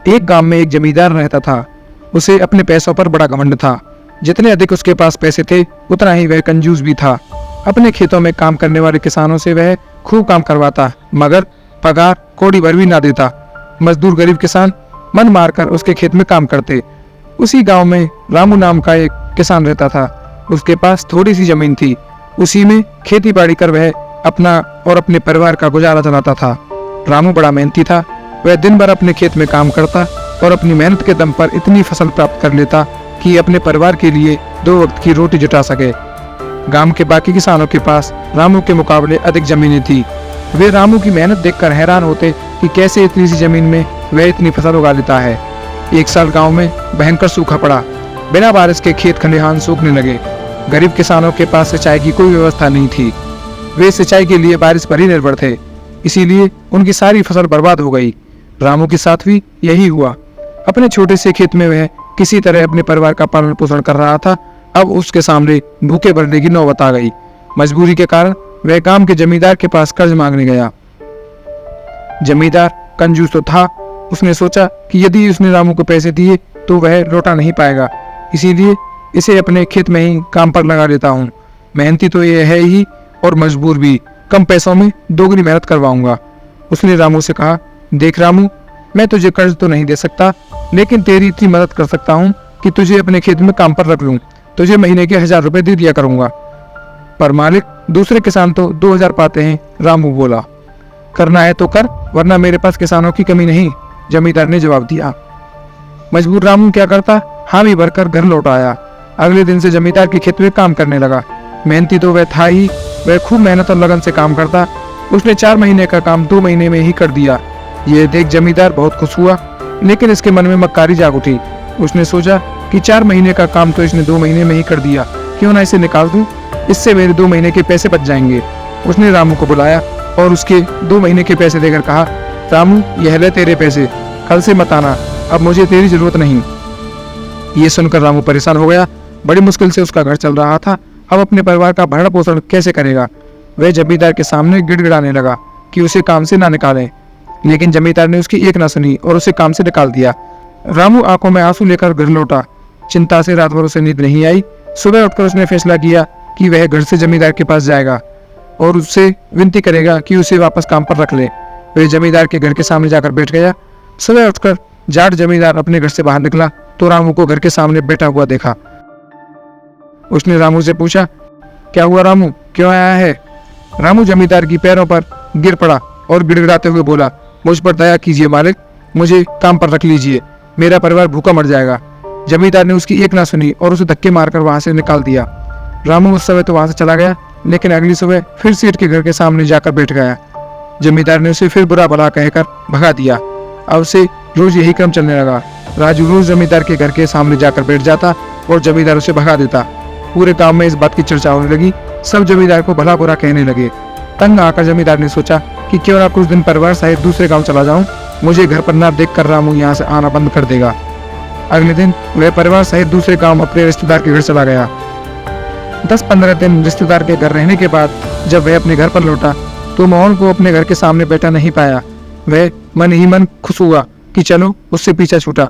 एक गांव में एक जमींदार रहता था। उसे अपने पैसों पर बड़ा घमंड था। जितने अधिक उसके पास पैसे थे उतना ही वह कंजूस भी था। अपने खेतों में काम करने वाले किसानों से वह खूब काम करवाता, मगर पगार कौड़ी भर भी ना देता। मजदूर गरीब किसान मन मारकर उसके खेत में काम करते। उसी गांव में रामू नाम का एक किसान रहता था। उसके पास थोड़ी सी जमीन थी। उसी में खेती बाड़ी कर वह अपना और अपने परिवार का गुजारा चलाता था। रामू बड़ा मेहनती था। वह दिन भर अपने खेत में काम करता और अपनी मेहनत के दम पर इतनी फसल प्राप्त कर लेता कि अपने परिवार के लिए 2 वक्त की रोटी जुटा सके। गांव के बाकी किसानों के पास रामू के मुकाबले अधिक जमीनें थी। वे रामू की मेहनत देखकर हैरान होते कि कैसे इतनी सी जमीन में वह इतनी फसल उगा लेता है। एक साल गांव में भयंकर सूखा पड़ा। बिना बारिश के खेत खलिहान सूखने लगे। गरीब किसानों के पास सिंचाई की कोई व्यवस्था नहीं थी। वे सिंचाई के लिए बारिश पर ही निर्भर थे, इसीलिए उनकी सारी फसल बर्बाद हो गई। रामू के साथ भी यही हुआ। अपने छोटे से खेत में वह किसी तरह अपने परिवार का पालन पोषण कर रहा था। अब उसके सामने भूखे मरने की नौबत आ गई। मजबूरी के कारण वह गांव के जमींदार के पास कर्ज मांगने गया। जमींदार कंजूस तो था। उसने सोचा कि यदि उसने रामू को पैसे दिए तो वह लौटा नहीं पाएगा, इसीलिए इसे अपने खेत में ही काम पर लगा लेता हूँ। मेहनती तो ये है ही और मजबूर भी, कम पैसों में दोगुनी मेहनत करवाऊंगा। उसने रामू से कहा, देख रामू, मैं तुझे कर्ज तो नहीं दे सकता, लेकिन तेरी इतनी मदद कर सकता हूँ कि तुझे अपने खेत में काम पर रख लूँ। तुझे महीने के 1000 रुपए दे दिया करूंगा। पर मालिक, दूसरे किसान तो 2000 पाते हैं। रामू बोला, करना है तो कर, वरना मेरे पास किसानों की कमी नहीं, जमींदार ने जवाब दिया। मजबूर रामू क्या करता, हामी भरकर घर लौट आया। अगले दिन से जमींदार के खेत में काम करने लगा। मेहनती तो वह था ही, वह खूब मेहनत और लगन से काम करता। उसने 4 महीने का काम 2 महीने में ही कर दिया। ये देख जमींदार बहुत खुश हुआ, लेकिन इसके मन में मक्कारी जाग उठी। उसने सोचा कि 4 महीने का काम तो इसने 2 महीने में ही कर दिया, क्यों ना इसे निकाल दूं, इससे मेरे 2 महीने के पैसे बच जाएंगे। उसने रामू को बुलाया और उसके 2 महीने के पैसे देकर कहा, रामू, यह ले तेरे पैसे, कल से मत आना, अब मुझे तेरी जरूरत नहीं। ये सुनकर रामू परेशान हो गया। बड़ी मुश्किल से उसका घर चल रहा था। अब अपने परिवार का भरण पोषण कैसे करेगा। वह जमींदार के सामने गिड़गिड़ाने लगा कि उसे काम से ना निकालें, लेकिन जमींदार ने उसकी एक ना सुनी और उसे काम से निकाल दिया। रामू आंखों में आंसू लेकर घर लौटा। चिंता से रात भर उसे नींद नहीं आई। सुबह उठकर उसने फैसला किया कि वह घर से जमींदार के पास जाएगा और उससे विनती करेगा कि उसे वापस काम पर रख ले। वह जमींदार के घर के सामने जाकर बैठ गया। सुबह उठकर जाट जमींदार अपने घर से बाहर निकला तो रामू को घर के सामने बैठा हुआ देखा। उसने रामू से पूछा, क्या हुआ रामू, क्यों आया है? रामू जमींदार की पैरों पर गिर पड़ा और गिड़गिड़ाते हुए बोला, मुझ पर दया कीजिए मालिक, मुझे काम पर रख लीजिए, मेरा परिवार भूखा मर जाएगा। जमींदार ने उसकी एक ना सुनी और उसे धक्के मारकर वहां से निकाल दिया। रामू उस समय तो वहां से चला गया, लेकिन अगली सुबह फिर सेठ के घर के सामने जाकर बैठ गया। जमींदार ने उसे फिर बुरा भला कहकर भगा दिया। अब से रोज यही क्रम चलने लगा। राजू रोज जमींदार के घर के सामने जाकर बैठ जाता और जमींदार उसे भगा देता। पूरे गांव में इस बात की चर्चा होने लगी। सब जमींदार को भला बुरा कहने लगे। तंग आकर जमींदार ने सोचा कि क्यों ना कुछ दिन परिवार सहित दूसरे गांव चला जाऊं, मुझे घर पर ना देखकर रामू यहाँ से आना बंद कर देगा। अगले दिन वह परिवार सहित दूसरे गांव अपने रिश्तेदार के घर चला गया। 10-15 दिन रिश्तेदार के घर रहने के बाद जब वह अपने घर पर लौटा तो मोहन को अपने घर के सामने बैठा नहीं पाया। वह मन ही मन खुश हुआ कि चलो उससे पीछा छूटा,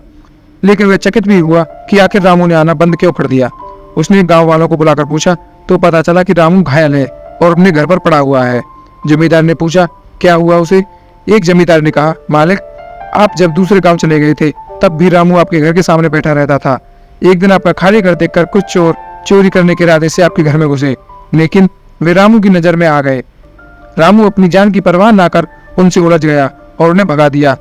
लेकिन वह चकित भी हुआ कि आखिर रामू ने आना बंद क्यों कर दिया। उसने गांव वालों को बुलाकर पूछा तो पता चला कि रामू घायल है और अपने घर पर पड़ा हुआ है। जमींदार ने पूछा, क्या हुआ उसे? एक जमींदार ने कहा, मालिक, आप जब दूसरे गांव चले गए थे तब भी रामू आपके घर के सामने बैठा रहता था। एक दिन आपका खाली घर देखकर कुछ चोर चोरी करने के इरादे से आपके घर में घुसे, लेकिन वे रामू की नजर में आ गए। रामू अपनी जान की परवाह ना कर उनसे उलझ गया और उन्हें भगा दिया।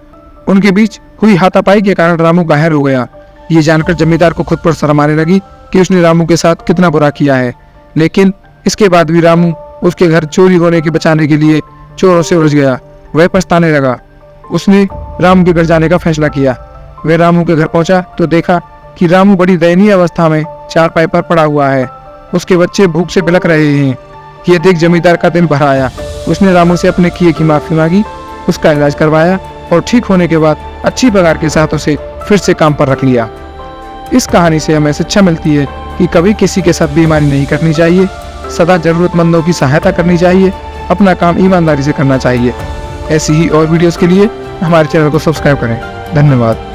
उनके बीच हुई हाथापाई के कारण रामू घायल हो गया। ये जानकर जमींदार को खुद पर शर्म आने लगी कि उसने रामू के साथ कितना बुरा किया है, लेकिन इसके बाद भी रामू उसके घर चोरी होने के बचाने के लिए चोरों से उलझ गया। वह पछताने लगा। उसने रामू के घर जाने का फैसला किया। वह रामू के घर पहुंचा तो देखा कि रामू बड़ी दयनीय अवस्था में चारपाई पर पड़ा हुआ है। उसके बच्चे भूख से बिलख रहे हैं। ये देख जमींदार का दिल भर आया। उसने रामू से अपने किए की माफी मांगी, उसका इलाज करवाया और ठीक होने के बाद अच्छी पगार के साथ उसे फिर से काम पर रख लिया। इस कहानी से हमें शिक्षा मिलती है कि कभी किसी के साथ बेईमानी नहीं करनी चाहिए, सदा जरूरतमंदों की सहायता करनी चाहिए, अपना काम ईमानदारी से करना चाहिए। ऐसी ही और वीडियोस के लिए हमारे चैनल को सब्सक्राइब करें। धन्यवाद।